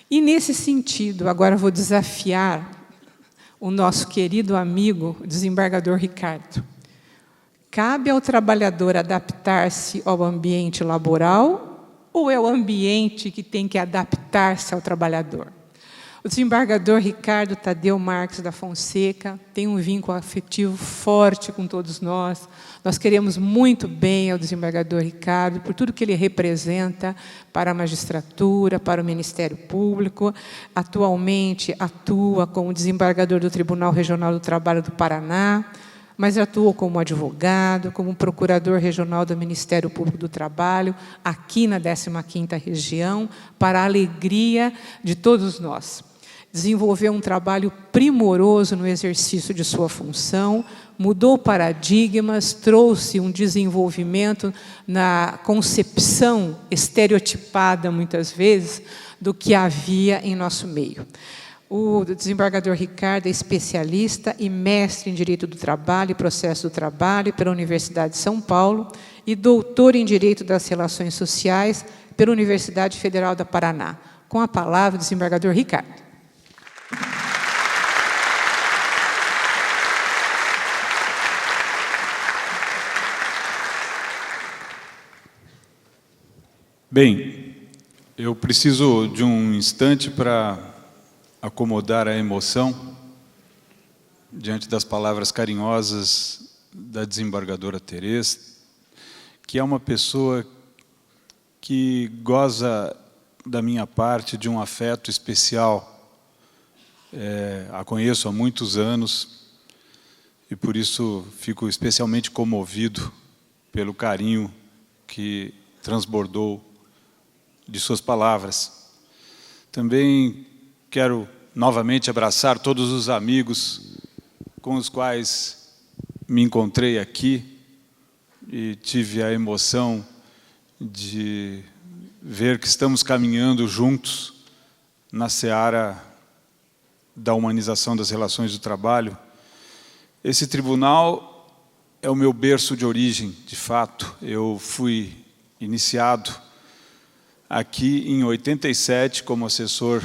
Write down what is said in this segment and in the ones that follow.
E, nesse sentido, agora vou desafiar o nosso querido amigo, o desembargador Ricardo. Cabe ao trabalhador adaptar-se ao ambiente laboral ou é o ambiente que tem que adaptar-se ao trabalhador? O desembargador Ricardo Tadeu Marques da Fonseca tem um vínculo afetivo forte com todos nós. Nós queremos muito bem ao desembargador Ricardo, por tudo que ele representa para a magistratura, para o Ministério Público. Atualmente atua como desembargador do Tribunal Regional do Trabalho do Paraná, mas atua como advogado, como procurador regional do Ministério Público do Trabalho, aqui na 15ª região, para a alegria de todos nós. Desenvolveu um trabalho primoroso no exercício de sua função, mudou paradigmas, trouxe um desenvolvimento na concepção estereotipada, muitas vezes, do que havia em nosso meio. O desembargador Ricardo é especialista e mestre em Direito do Trabalho e Processo do Trabalho pela Universidade de São Paulo e doutor em Direito das Relações Sociais pela Universidade Federal do Paraná. Com a palavra, o desembargador Ricardo. Bem, eu preciso de um instante para acomodar a emoção diante das palavras carinhosas da desembargadora Tereza, que é uma pessoa que goza da minha parte de um afeto especial. A conheço há muitos anos e por isso fico especialmente comovido pelo carinho que transbordou de suas palavras. Também quero novamente abraçar todos os amigos com os quais me encontrei aqui e tive a emoção de ver que estamos caminhando juntos na seara da humanização das relações do trabalho. Esse tribunal é o meu berço de origem, de fato. Eu fui iniciado aqui em 87 como assessor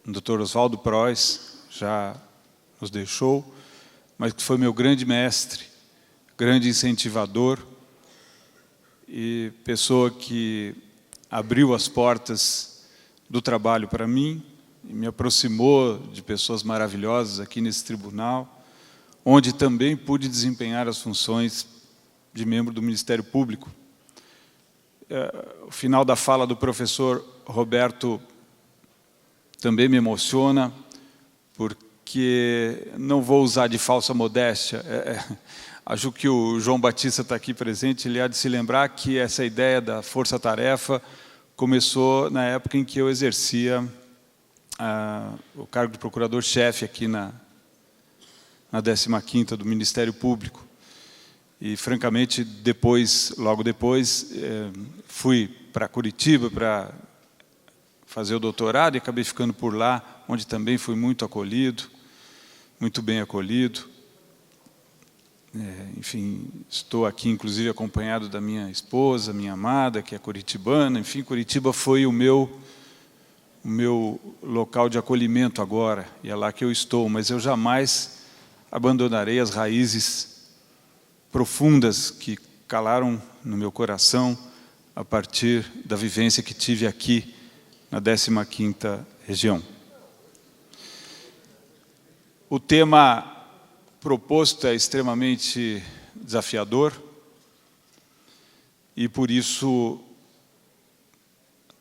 do Dr. Oswaldo Preuss, já nos deixou, mas que foi meu grande mestre, grande incentivador e pessoa que abriu as portas do trabalho para mim e me aproximou de pessoas maravilhosas aqui nesse tribunal, onde também pude desempenhar as funções de membro do Ministério Público. O final da fala do professor Roberto também me emociona, porque não vou usar de falsa modéstia. Acho que o João Batista está aqui presente, ele há de se lembrar que essa ideia da força-tarefa começou na época em que eu exercia o cargo de procurador-chefe aqui na 15ª do Ministério Público. E, francamente, logo depois, fui para Curitiba para fazer o doutorado e acabei ficando por lá, onde também fui muito acolhido, muito bem acolhido. Enfim, estou aqui, inclusive, acompanhado da minha esposa, minha amada, que é curitibana. Enfim, Curitiba foi o meu local de acolhimento agora, e é lá que eu estou, mas eu jamais abandonarei as raízes profundas que calaram no meu coração a partir da vivência que tive aqui na 15ª região. O tema proposto é extremamente desafiador e, por isso,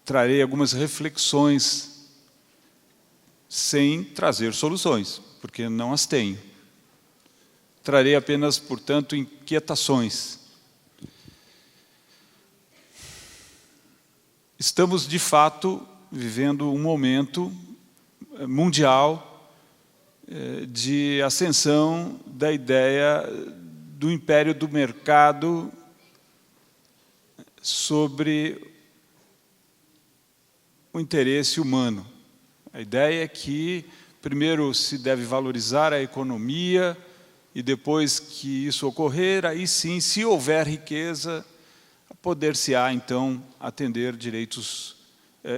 trarei algumas reflexões sem trazer soluções, porque não as tenho. Trarei apenas, portanto, inquietações. Estamos, de fato, vivendo um momento mundial de ascensão da ideia do império do mercado sobre o interesse humano. A ideia é que, primeiro, se deve valorizar a economia e depois que isso ocorrer, aí sim, se houver riqueza, poder-se-á, então, atender direitos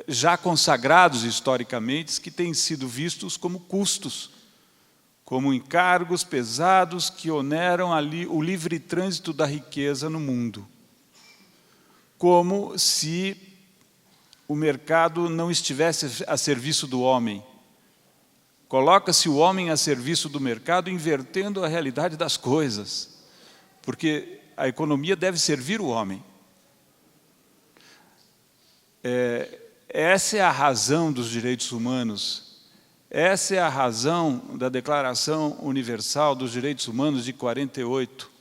já consagrados historicamente, que têm sido vistos como custos, como encargos pesados que oneram ali o livre trânsito da riqueza no mundo. Como se o mercado não estivesse a serviço do homem. Coloca-se o homem a serviço do mercado, invertendo a realidade das coisas, porque a economia deve servir o homem. Essa é a razão dos direitos humanos, essa é a razão da Declaração Universal dos Direitos Humanos de 48.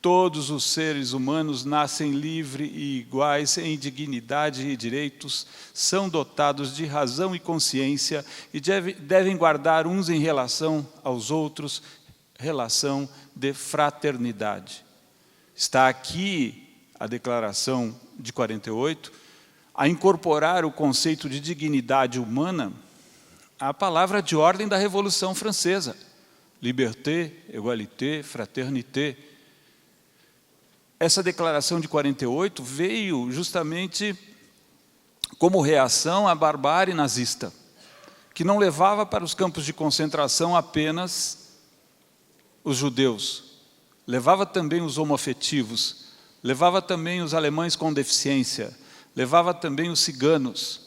Todos os seres humanos nascem livres e iguais em dignidade e direitos, são dotados de razão e consciência e devem guardar uns em relação aos outros, relação de fraternidade. Está aqui a Declaração de 48, a incorporar o conceito de dignidade humana à palavra de ordem da Revolução Francesa, liberté, égalité, fraternité. Essa declaração de 48 veio justamente como reação à barbárie nazista, que não levava para os campos de concentração apenas os judeus, levava também os homoafetivos, levava também os alemães com deficiência, levava também os ciganos.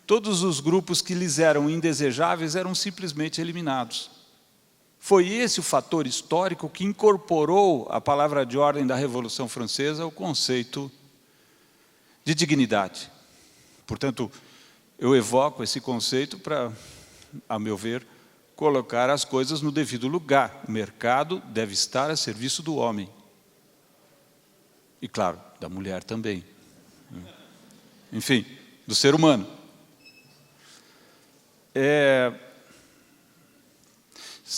Todos os grupos que lhes eram indesejáveis eram simplesmente eliminados. Foi esse o fator histórico que incorporou à palavra de ordem da Revolução Francesa o conceito de dignidade. Portanto, eu evoco esse conceito para, a meu ver, colocar as coisas no devido lugar. O mercado deve estar a serviço do homem. E, claro, da mulher também. Enfim, do ser humano.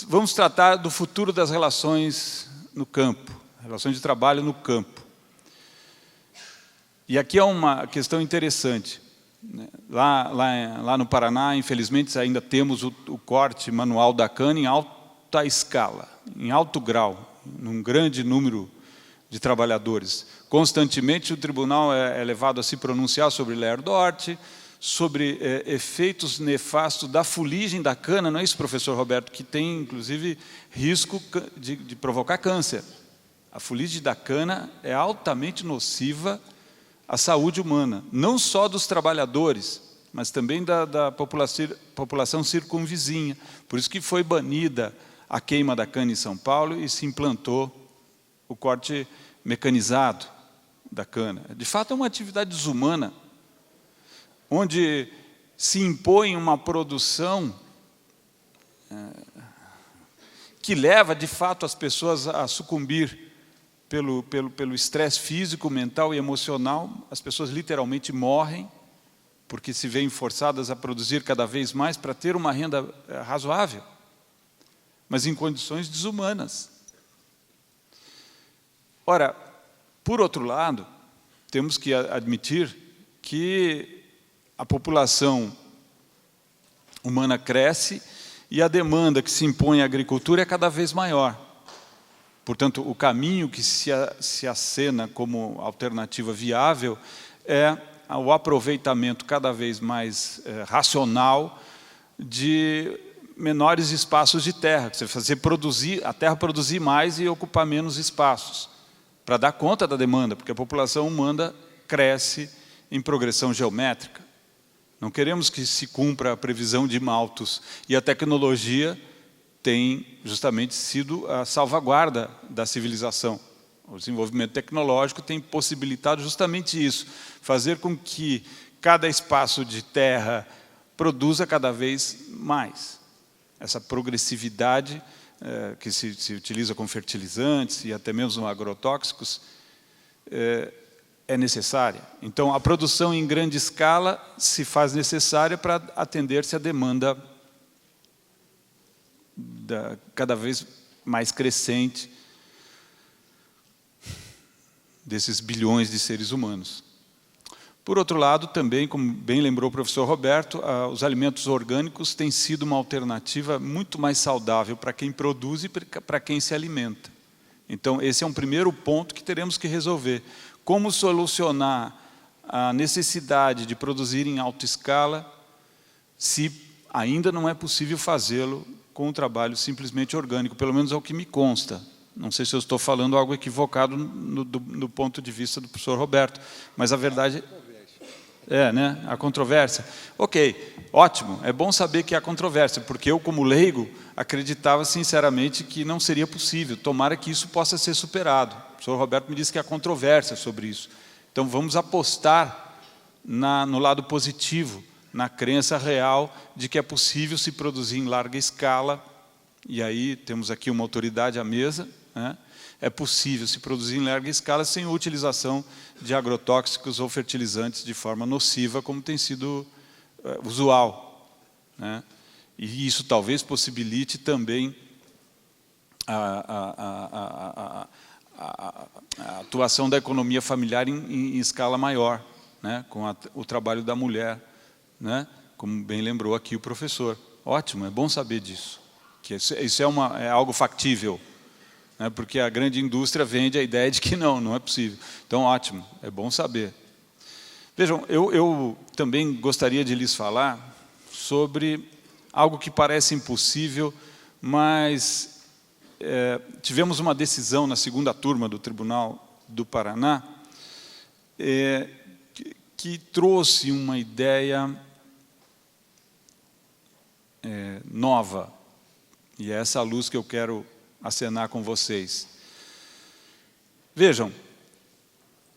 Vamos tratar do futuro das relações no campo, relações de trabalho no campo. E aqui é uma questão interessante. Lá no Paraná, infelizmente, ainda temos o corte manual da cana em alta escala, em alto grau, num grande número de trabalhadores. Constantemente o tribunal é levado a se pronunciar sobre Ler d'Orte, sobre efeitos nefastos da fuligem da cana, não é isso, professor Roberto, que tem, inclusive, risco de provocar câncer. A fuligem da cana é altamente nociva à saúde humana, não só dos trabalhadores, mas também da população circunvizinha. Por isso que foi banida a queima da cana em São Paulo e se implantou o corte mecanizado da cana. De fato, é uma atividade desumana, onde se impõe uma produção que leva, de fato, as pessoas a sucumbir pelo estresse físico, mental e emocional. As pessoas literalmente morrem, porque se veem forçadas a produzir cada vez mais para ter uma renda razoável, mas em condições desumanas. Ora, por outro lado, temos que admitir que a população humana cresce e a demanda que se impõe à agricultura é cada vez maior. Portanto, o caminho que se acena como alternativa viável é o aproveitamento cada vez mais racional de menores espaços de terra, que você fazer a terra produzir mais e ocupar menos espaços, para dar conta da demanda, porque a população humana cresce em progressão geométrica. Não queremos que se cumpra a previsão de Malthus, e a tecnologia tem justamente sido a salvaguarda da civilização. O desenvolvimento tecnológico tem possibilitado justamente isso, fazer com que cada espaço de terra produza cada vez mais. Essa progressividade que se utiliza com fertilizantes e até mesmo agrotóxicos é necessária. Então, a produção em grande escala se faz necessária para atender-se à demanda cada vez mais crescente desses bilhões de seres humanos. Por outro lado, também, como bem lembrou o professor Roberto, os alimentos orgânicos têm sido uma alternativa muito mais saudável para quem produz e para quem se alimenta. Então, esse é um primeiro ponto que teremos que resolver. Como solucionar a necessidade de produzir em alta escala, se ainda não é possível fazê-lo com um trabalho simplesmente orgânico, pelo menos é o que me consta. Não sei se eu estou falando algo equivocado do ponto de vista do professor Roberto, mas a verdade né? A controvérsia. Ok, ótimo, é bom saber que há controvérsia, porque eu, como leigo, acreditava sinceramente que não seria possível. Tomara que isso possa ser superado. O professor Roberto me disse que há controvérsia sobre isso. Então vamos apostar no lado positivo, na crença real de que é possível se produzir em larga escala, e aí temos aqui uma autoridade à mesa, né? É possível se produzir em larga escala sem a utilização de agrotóxicos ou fertilizantes de forma nociva, como tem sido usual, né? E isso talvez possibilite também a atuação da economia familiar em escala maior, né? Com o trabalho da mulher, né? Como bem lembrou aqui o professor. Ótimo, é bom saber disso, que isso é algo factível, né? Porque a grande indústria vende a ideia de que não é possível. Então, ótimo, é bom saber. Vejam, eu também gostaria de lhes falar sobre algo que parece impossível, mas tivemos uma decisão na segunda turma do Tribunal do Paraná que trouxe uma ideia nova, e é essa luz que eu quero acenar com vocês. Vejam,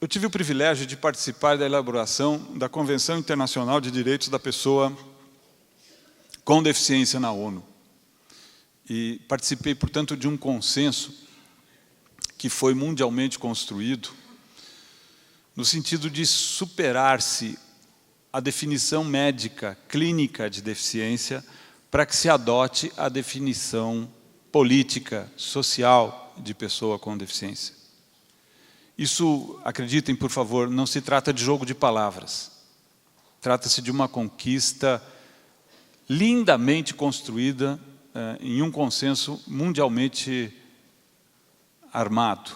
eu tive o privilégio de participar da elaboração da Convenção Internacional de Direitos da Pessoa com Deficiência na ONU. E participei, portanto, de um consenso que foi mundialmente construído no sentido de superar-se a definição médica, clínica de deficiência, para que se adote a definição política, social de pessoa com deficiência. Isso, acreditem, por favor, não se trata de jogo de palavras. Trata-se de uma conquista lindamente construída em um consenso mundialmente armado.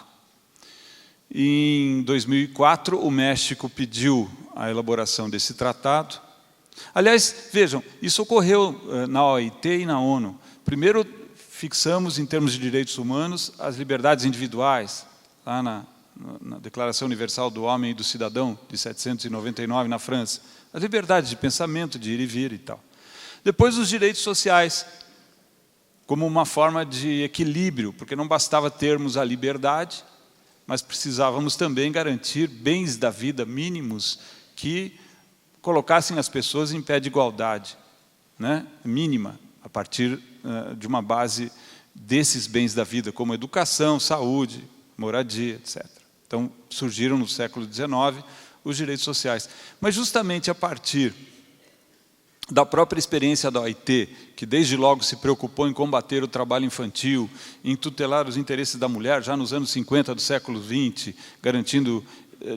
Em 2004, o México pediu a elaboração desse tratado. Aliás, vejam, isso ocorreu na OIT e na ONU. Primeiro, fixamos, em termos de direitos humanos, as liberdades individuais, lá na Declaração Universal do Homem e do Cidadão, de 1799, na França. As liberdades de pensamento, de ir e vir e tal. Depois, os direitos sociais, como uma forma de equilíbrio, porque não bastava termos a liberdade, mas precisávamos também garantir bens da vida mínimos que colocassem as pessoas em pé de igualdade, né? Mínima, a partir de uma base desses bens da vida, como educação, saúde, moradia, etc. Então, surgiram no século XIX os direitos sociais. Mas justamente a partir da própria experiência da OIT, que desde logo se preocupou em combater o trabalho infantil, em tutelar os interesses da mulher, já nos anos 50 do século XX, garantindo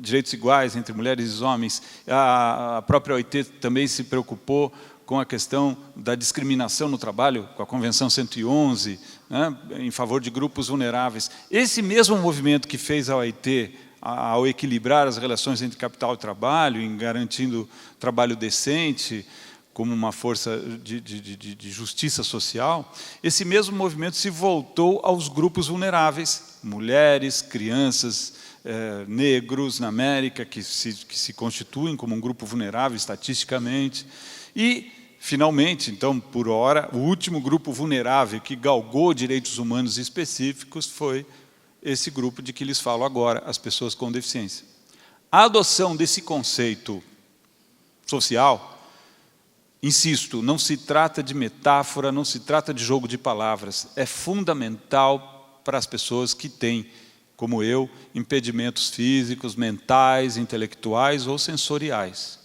direitos iguais entre mulheres e homens. A própria OIT também se preocupou com a questão da discriminação no trabalho, com a Convenção 111, né, em favor de grupos vulneráveis. Esse mesmo movimento que fez a OIT, ao equilibrar as relações entre capital e trabalho, em garantindo trabalho decente, como uma força de justiça social, esse mesmo movimento se voltou aos grupos vulneráveis, mulheres, crianças, negros na América, que se constituem como um grupo vulnerável estatisticamente. E, finalmente, então, por hora, o último grupo vulnerável que galgou direitos humanos específicos foi esse grupo de que lhes falo agora, as pessoas com deficiência. A adoção desse conceito social, insisto, não se trata de metáfora, não se trata de jogo de palavras, é fundamental para as pessoas que têm, como eu, impedimentos físicos, mentais, intelectuais ou sensoriais.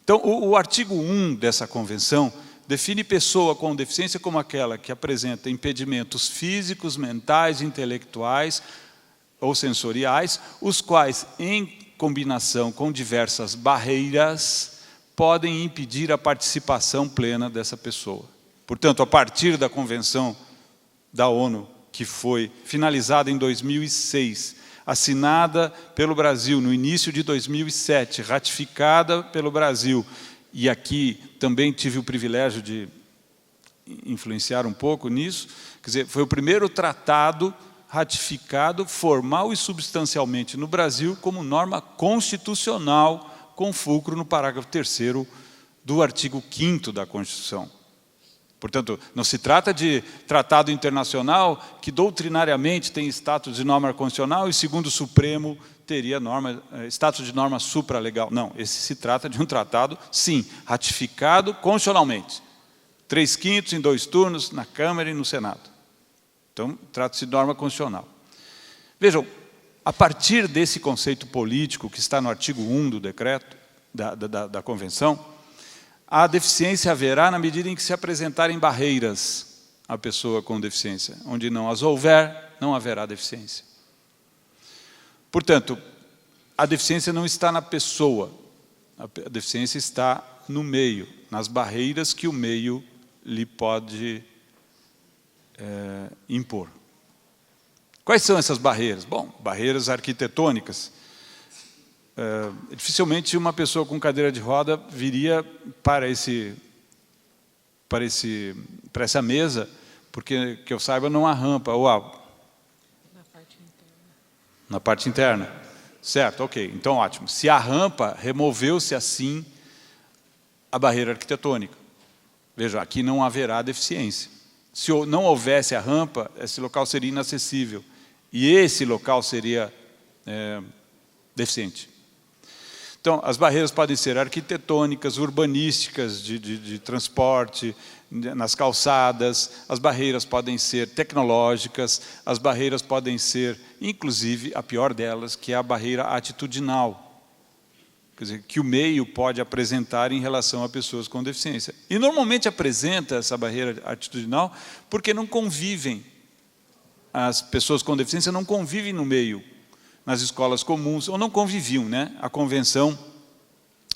Então, o artigo 1 dessa convenção define pessoa com deficiência como aquela que apresenta impedimentos físicos, mentais, intelectuais ou sensoriais, os quais, em combinação com diversas barreiras, podem impedir a participação plena dessa pessoa. Portanto, a partir da Convenção da ONU, que foi finalizada em 2006, assinada pelo Brasil no início de 2007, ratificada pelo Brasil, e aqui também tive o privilégio de influenciar um pouco nisso, quer dizer, foi o primeiro tratado ratificado formal e substancialmente no Brasil como norma constitucional, com fulcro no parágrafo 3º do artigo 5º da Constituição. Portanto, não se trata de tratado internacional que doutrinariamente tem status de norma constitucional e, segundo o Supremo, teria status de norma supralegal. Não, esse se trata de um tratado, sim, ratificado constitucionalmente. 3/5 em 2 turnos, na Câmara e no Senado. Então, trata-se de norma constitucional. Vejam, a partir desse conceito político que está no artigo 1 do decreto, da Convenção, a deficiência haverá na medida em que se apresentarem barreiras à pessoa com deficiência. Onde não as houver, não haverá deficiência. Portanto, a deficiência não está na pessoa, a deficiência está no meio, nas barreiras que o meio lhe pode impor. Quais são essas barreiras? Bom, barreiras arquitetônicas. Dificilmente uma pessoa com cadeira de roda viria para essa mesa, porque, que eu saiba, não há rampa. Ou há? Na parte interna. Na parte interna. Certo, ok. Então, ótimo. Se há rampa, removeu-se assim a barreira arquitetônica. Veja, aqui não haverá deficiência. Se não houvesse a rampa, esse local seria inacessível. E esse local seria deficiente. Então, as barreiras podem ser arquitetônicas, urbanísticas, de transporte, nas calçadas, as barreiras podem ser tecnológicas, as barreiras podem ser, inclusive, a pior delas, que é a barreira atitudinal, quer dizer, que o meio pode apresentar em relação a pessoas com deficiência. E normalmente apresenta essa barreira atitudinal porque não convivem, as pessoas com deficiência não convivem no meio, nas escolas comuns, ou não conviviam, né? A Convenção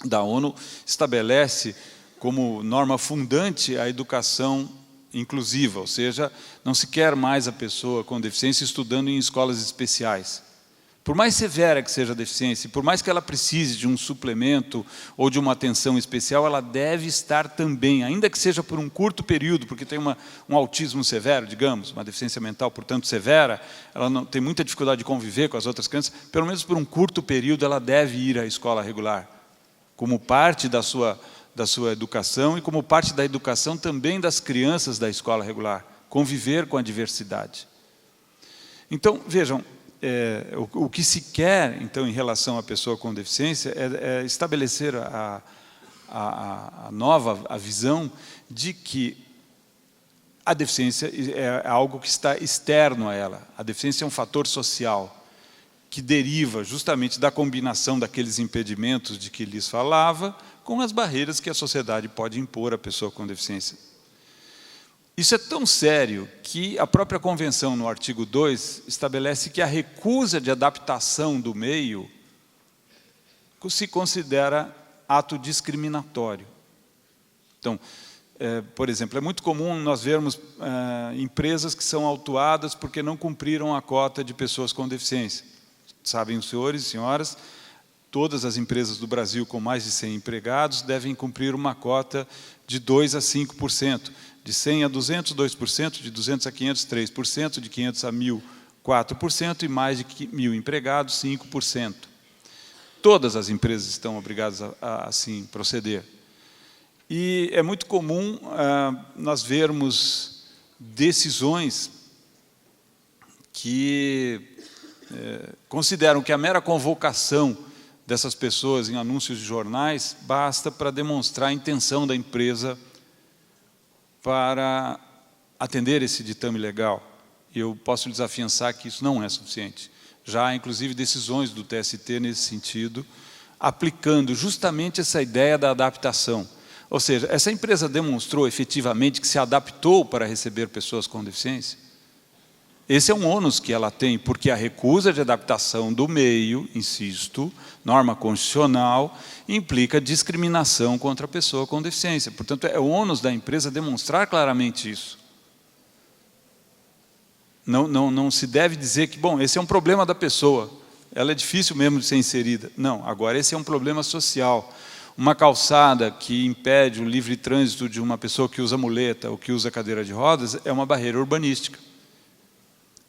da ONU estabelece como norma fundante a educação inclusiva, ou seja, não se quer mais a pessoa com deficiência estudando em escolas especiais. Por mais severa que seja a deficiência, por mais que ela precise de um suplemento ou de uma atenção especial, ela deve estar também, ainda que seja por um curto período, porque tem um autismo severo, digamos, uma deficiência mental, portanto, severa, ela não tem muita dificuldade de conviver com as outras crianças, pelo menos por um curto período ela deve ir à escola regular, como parte da sua educação e como parte da educação também das crianças da escola regular, conviver com a diversidade. Então, vejam, o que se quer, então, em relação à pessoa com deficiência é estabelecer a visão de que a deficiência é algo que está externo a ela. A deficiência é um fator social que deriva justamente da combinação daqueles impedimentos de que lhes falava com as barreiras que a sociedade pode impor à pessoa com deficiência. Isso é tão sério que a própria Convenção, no artigo 2, estabelece que a recusa de adaptação do meio se considera ato discriminatório. Então, por exemplo, é muito comum nós vermos empresas que são autuadas porque não cumpriram a cota de pessoas com deficiência. Sabem os senhores e senhoras, todas as empresas do Brasil com mais de 100 empregados devem cumprir uma cota de 2% a 5%. De 100 a 200, 2%, de 200 a 500, 3%, de 500 a 1.000, 4%, e mais de 1.000 empregados, 5%. Todas as empresas estão obrigadas a assim proceder. E é muito comum nós vermos decisões que consideram que a mera convocação dessas pessoas em anúncios de jornais basta para demonstrar a intenção da empresa para atender esse ditame legal. Eu posso lhes afiançar que isso não é suficiente. Já há, inclusive, decisões do TST nesse sentido, aplicando justamente essa ideia da adaptação. Ou seja, essa empresa demonstrou efetivamente que se adaptou para receber pessoas com deficiência? Esse é um ônus que ela tem, porque a recusa de adaptação do meio, insisto, norma constitucional, implica discriminação contra a pessoa com deficiência. Portanto, é o ônus da empresa demonstrar claramente isso. Não se deve dizer que, bom, esse é um problema da pessoa. ela é difícil mesmo de ser inserida. Não, agora esse é um problema social. Uma calçada que impede o livre trânsito de uma pessoa que usa muleta ou que usa cadeira de rodas é uma barreira urbanística.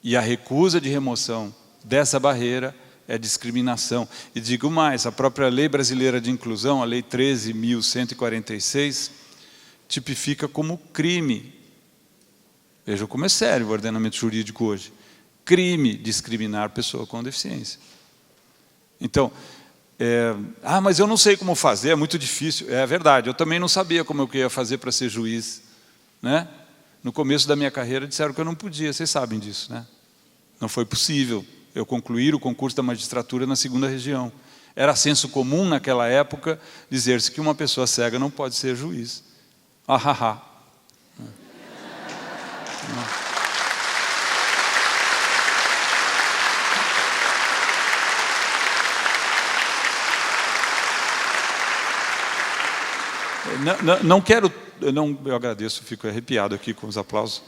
E a recusa de remoção dessa barreira é discriminação. E digo mais, a própria Lei Brasileira de Inclusão, a Lei 13.146, tipifica como crime. Vejam como é sério o ordenamento jurídico hoje. Crime discriminar pessoa com deficiência. Então, mas eu não sei como fazer, é muito difícil. É verdade, eu também não sabia como eu ia fazer para ser juiz, né? No começo da minha carreira disseram que eu não podia, vocês sabem disso, né? Não foi possível eu concluir o concurso da magistratura na 2ª região. Era senso comum naquela época dizer-se que uma pessoa cega não pode ser juiz. Eu agradeço, fico arrepiado aqui com os aplausos.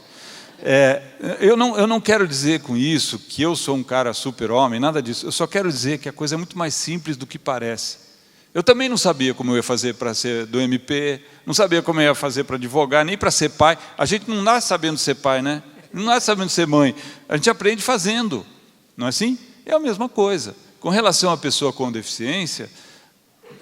Eu não quero dizer com isso que eu sou um cara super-homem, nada disso. Eu só quero dizer que a coisa é muito mais simples do que parece. Eu também não sabia como eu ia fazer para ser do MP, não sabia como eu ia fazer para advogar, nem para ser pai. A gente não nasce sabendo ser pai, né? Não nasce sabendo ser mãe. A gente aprende fazendo, não é assim? É a mesma coisa. Com relação à pessoa com deficiência,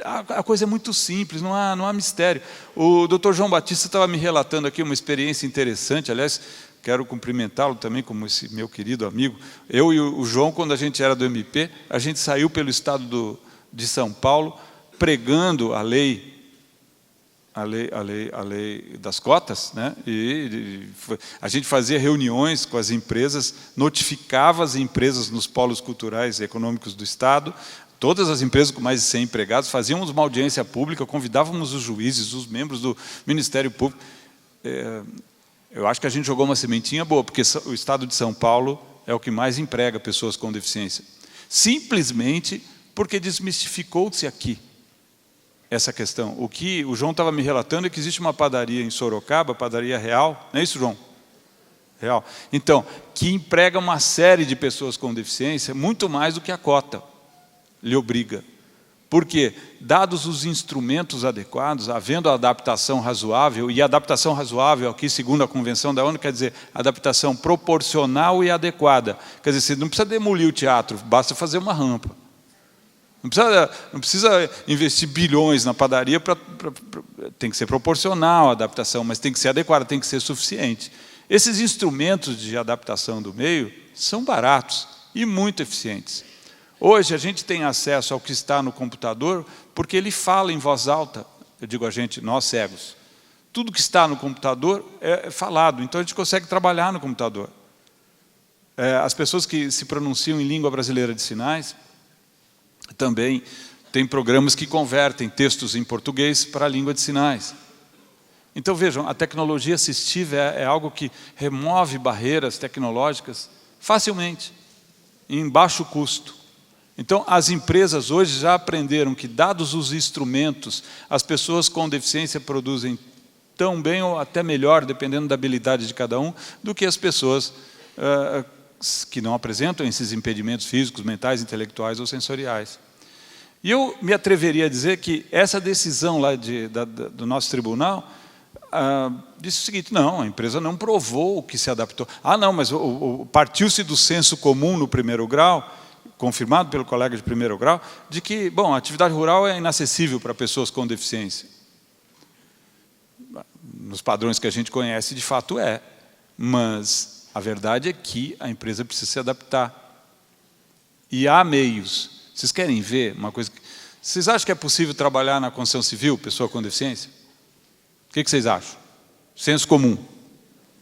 a coisa é muito simples, não há mistério. O Dr. João Batista estava me relatando aqui uma experiência interessante, aliás, quero cumprimentá-lo também como esse meu querido amigo. Eu e o João, quando a gente era do MP, a gente saiu pelo estado de São Paulo pregando a lei das cotas, né? A gente fazia reuniões com as empresas, notificava as empresas nos polos culturais e econômicos do Estado. Todas as empresas com mais de 100 empregados, fazíamos uma audiência pública, convidávamos os juízes, os membros do Ministério Público. Eu acho que a gente jogou uma sementinha boa, porque o Estado de São Paulo é o que mais emprega pessoas com deficiência. Simplesmente porque desmistificou-se aqui essa questão. O que o João estava me relatando é que existe uma padaria em Sorocaba, padaria Real, não é isso, João? Real. Então, que emprega uma série de pessoas com deficiência, muito mais do que a cota lhe obriga. Porque, dados os instrumentos adequados, havendo a adaptação razoável, e a adaptação razoável aqui, segundo a Convenção da ONU, quer dizer, adaptação proporcional e adequada. Quer dizer, você não precisa demolir o teatro, basta fazer uma rampa. Não precisa investir bilhões na padaria, tem que ser proporcional a adaptação, mas tem que ser adequada, tem que ser suficiente. Esses instrumentos de adaptação do meio são baratos e muito eficientes. Hoje a gente tem acesso ao que está no computador porque ele fala em voz alta. Eu digo a gente, nós cegos. Tudo que está no computador é falado, então a gente consegue trabalhar no computador. As pessoas que se pronunciam em língua brasileira de sinais também têm programas que convertem textos em português para a língua de sinais. Então vejam, a tecnologia assistiva é algo que remove barreiras tecnológicas facilmente, em baixo custo. Então, as empresas hoje já aprenderam que, dados os instrumentos, as pessoas com deficiência produzem tão bem ou até melhor, dependendo da habilidade de cada um, do que as pessoas que não apresentam esses impedimentos físicos, mentais, intelectuais ou sensoriais. E eu me atreveria a dizer que essa decisão lá do nosso tribunal disse o seguinte: não, a empresa não provou que se adaptou. Não, mas partiu-se do senso comum no primeiro grau, confirmado pelo colega de primeiro grau, de que, bom, a atividade rural é inacessível para pessoas com deficiência. Nos padrões que a gente conhece, de fato é. Mas a verdade é que a empresa precisa se adaptar. E há meios. Vocês querem ver uma coisa? Vocês acham que é possível trabalhar na construção civil, pessoa com deficiência? O que vocês acham? Senso comum.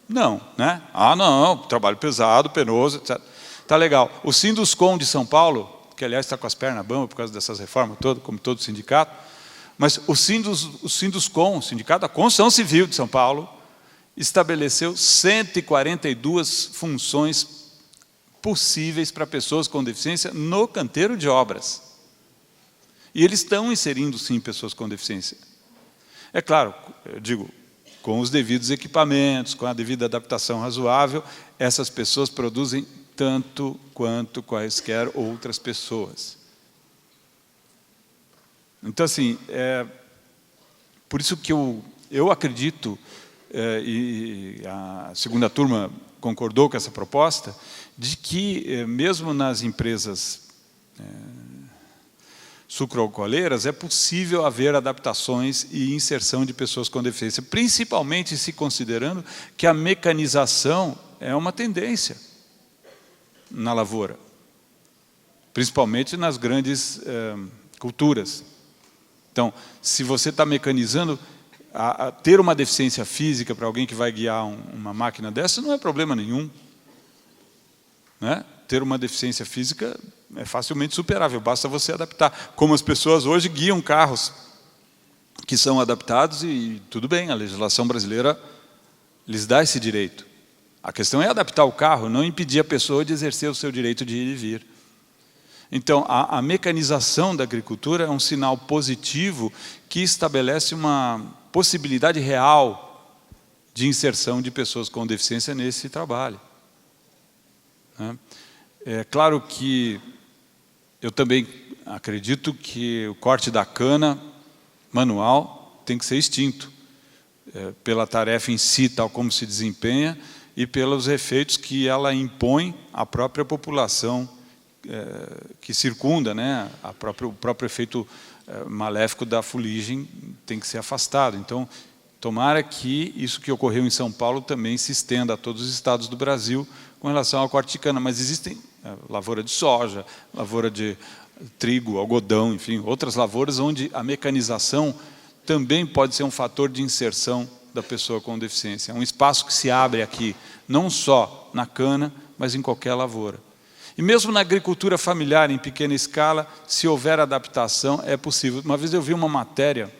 Não, né? Não, trabalho pesado, penoso, etc. Tá legal. O Sinduscom de São Paulo, que aliás está com as pernas bambas por causa dessas reformas todas, como todo sindicato, mas o Sinduscom, o Sindicato da Construção Civil de São Paulo, estabeleceu 142 funções possíveis para pessoas com deficiência no canteiro de obras. E eles estão inserindo, sim, pessoas com deficiência. É claro, eu digo, com os devidos equipamentos, com a devida adaptação razoável, essas pessoas produzem tanto quanto quaisquer outras pessoas. Então, assim, por isso que eu acredito, e a segunda turma concordou com essa proposta, de que, mesmo nas empresas sucroalcooleiras, é possível haver adaptações e inserção de pessoas com deficiência, principalmente se considerando que a mecanização é uma tendência na lavoura, principalmente nas grandes culturas. Então, se você está mecanizando, ter uma deficiência física para alguém que vai guiar uma máquina dessa não é problema nenhum, né? Ter uma deficiência física é facilmente superável, basta você adaptar. Como as pessoas hoje guiam carros que são adaptados e tudo bem, a legislação brasileira lhes dá esse direito. A questão é adaptar o carro, não impedir a pessoa de exercer o seu direito de ir e vir. Então, a mecanização da agricultura é um sinal positivo que estabelece uma possibilidade real de inserção de pessoas com deficiência nesse trabalho. É claro que eu também acredito que o corte da cana manual tem que ser extinto, pela tarefa em si, tal como se desempenha, e pelos efeitos que ela impõe à própria população que circunda, né? O próprio efeito maléfico da fuligem tem que ser afastado. Então, tomara que isso que ocorreu em São Paulo também se estenda a todos os estados do Brasil com relação ao corte de cana. Mas existem lavoura de soja, lavoura de trigo, algodão, enfim, outras lavouras onde a mecanização também pode ser um fator de inserção da pessoa com deficiência. É um espaço que se abre aqui, não só na cana, mas em qualquer lavoura. E mesmo na agricultura familiar, em pequena escala, se houver adaptação, é possível. Uma vez eu vi uma matéria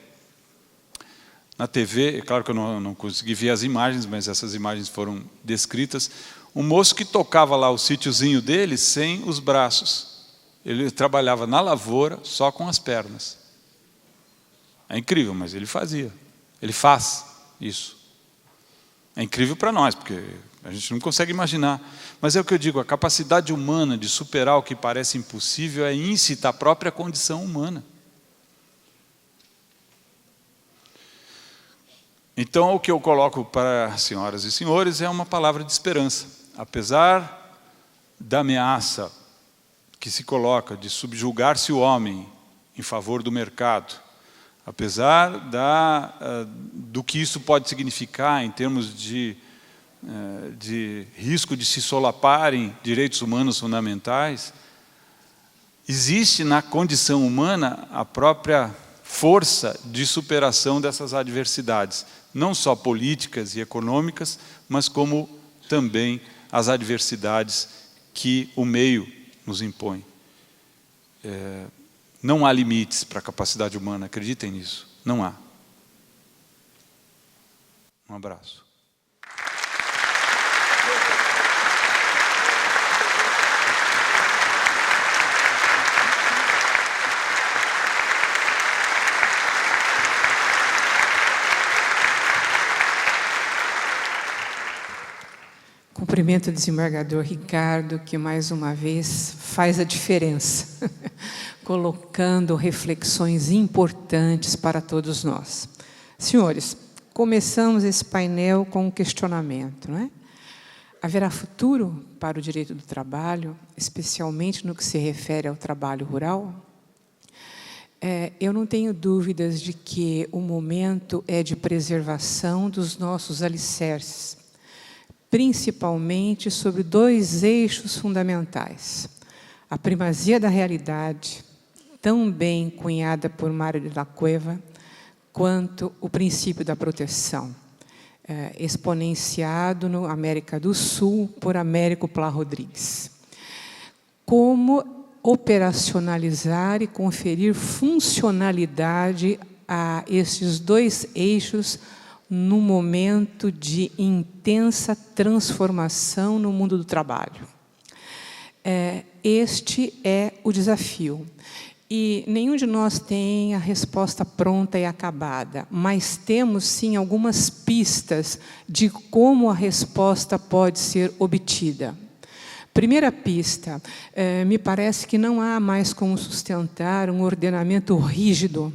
na TV, é claro que eu não consegui ver as imagens, mas essas imagens foram descritas. Um moço que tocava lá o sítiozinho dele sem os braços. Ele trabalhava na lavoura só com as pernas. É incrível, mas ele fazia. Ele faz isso. É incrível para nós, porque a gente não consegue imaginar. Mas é o que eu digo, a capacidade humana de superar o que parece impossível é íncita à própria condição humana. Então, o que eu coloco para as senhoras e senhores é uma palavra de esperança. Apesar da ameaça que se coloca de subjugar-se o homem em favor do mercado, apesar do que isso pode significar em termos de risco de se solaparem direitos humanos fundamentais, existe na condição humana a própria força de superação dessas adversidades, não só políticas e econômicas, mas como também as adversidades que o meio nos impõe. Não há limites para a capacidade humana, acreditem nisso, não há. Um abraço. Cumprimento o desembargador Ricardo, que mais uma vez faz a diferença, colocando reflexões importantes para todos nós. Senhores, começamos esse painel com um questionamento, não é? Haverá futuro para o direito do trabalho, especialmente no que se refere ao trabalho rural? Eu não tenho dúvidas de que o momento é de preservação dos nossos alicerces, principalmente sobre dois eixos fundamentais. A primazia da realidade, tão bem cunhada por Mário de la Cueva, quanto o princípio da proteção, exponenciado na América do Sul por Américo Plá Rodrigues. Como operacionalizar e conferir funcionalidade a esses dois eixos num momento de intensa transformação no mundo do trabalho. Este é o desafio. E nenhum de nós tem a resposta pronta e acabada, mas temos, sim, algumas pistas de como a resposta pode ser obtida. Primeira pista, me parece que não há mais como sustentar um ordenamento rígido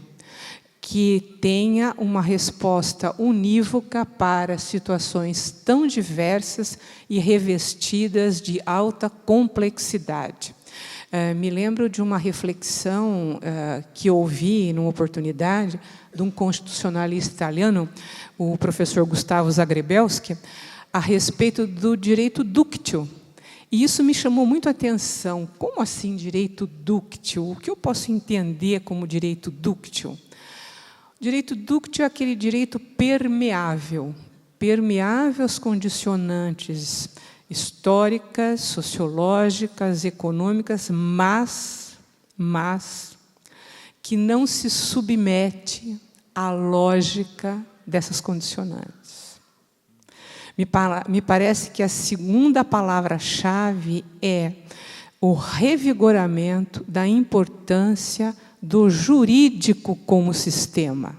que tenha uma resposta unívoca para situações tão diversas e revestidas de alta complexidade. Me lembro de uma reflexão que ouvi, numa oportunidade, de um constitucionalista italiano, o professor Gustavo Zagrebelsky, a respeito do direito dúctil. E isso me chamou muito a atenção. Como assim direito dúctil? O que eu posso entender como direito dúctil? Direito dúctil é aquele direito permeável, permeável às condicionantes históricas, sociológicas, econômicas, mas que não se submete à lógica dessas condicionantes. Me parece que a segunda palavra-chave é o revigoramento da importância do jurídico como sistema.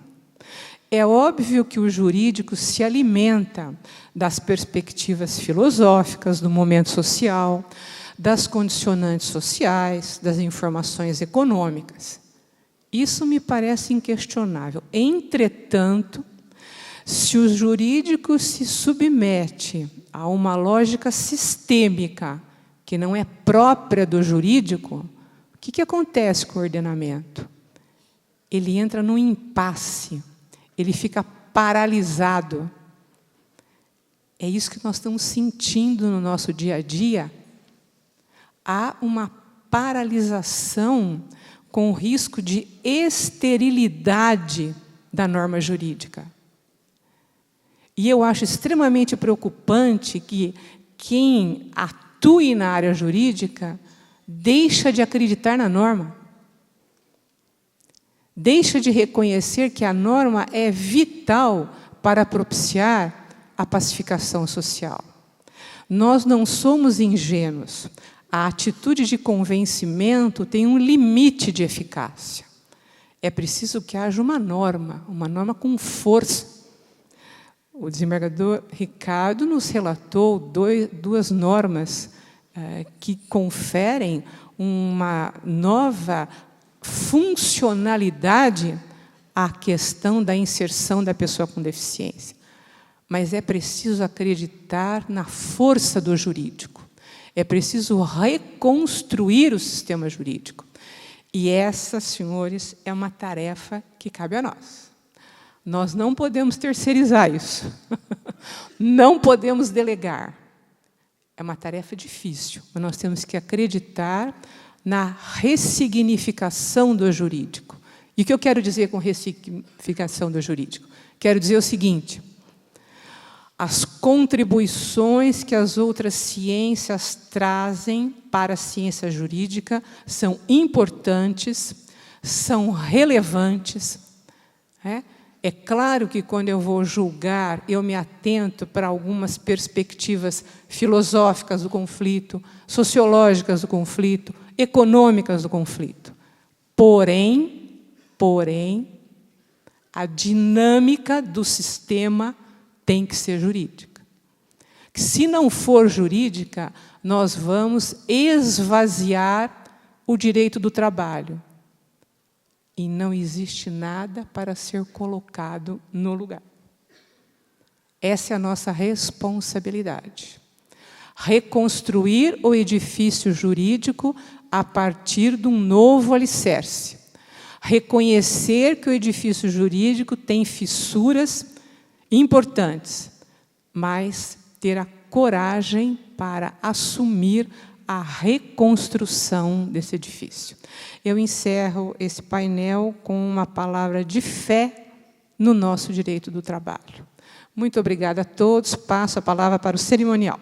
É óbvio que o jurídico se alimenta das perspectivas filosóficas do momento social, das condicionantes sociais, das informações econômicas. Isso me parece inquestionável. Entretanto, se o jurídico se submete a uma lógica sistêmica que não é própria do jurídico, o que acontece com o ordenamento? Ele entra num impasse, ele fica paralisado. É isso que nós estamos sentindo no nosso dia a dia. Há uma paralisação com o risco de esterilidade da norma jurídica. E eu acho extremamente preocupante que quem atue na área jurídica deixa de acreditar na norma. Deixa de reconhecer que a norma é vital para propiciar a pacificação social. Nós não somos ingênuos. A atitude de convencimento tem um limite de eficácia. É preciso que haja uma norma com força. O desembargador Ricardo nos relatou duas normas que conferem uma nova funcionalidade à questão da inserção da pessoa com deficiência. Mas é preciso acreditar na força do jurídico. É preciso reconstruir o sistema jurídico. E essa, senhores, é uma tarefa que cabe a nós. Nós não podemos terceirizar isso. Não podemos delegar. É uma tarefa difícil, mas nós temos que acreditar na ressignificação do jurídico. E o que eu quero dizer com ressignificação do jurídico? Quero dizer o seguinte: as contribuições que as outras ciências trazem para a ciência jurídica são importantes, são relevantes. É claro que, quando eu vou julgar, eu me atento para algumas perspectivas filosóficas do conflito, sociológicas do conflito, econômicas do conflito. Porém, a dinâmica do sistema tem que ser jurídica. Se não for jurídica, nós vamos esvaziar o direito do trabalho. E não existe nada para ser colocado no lugar. Essa é a nossa responsabilidade. Reconstruir o edifício jurídico a partir de um novo alicerce. Reconhecer que o edifício jurídico tem fissuras importantes, mas ter a coragem para assumir a reconstrução desse edifício. Eu encerro esse painel com uma palavra de fé no nosso direito do trabalho. Muito obrigada a todos. Passo a palavra para o cerimonial.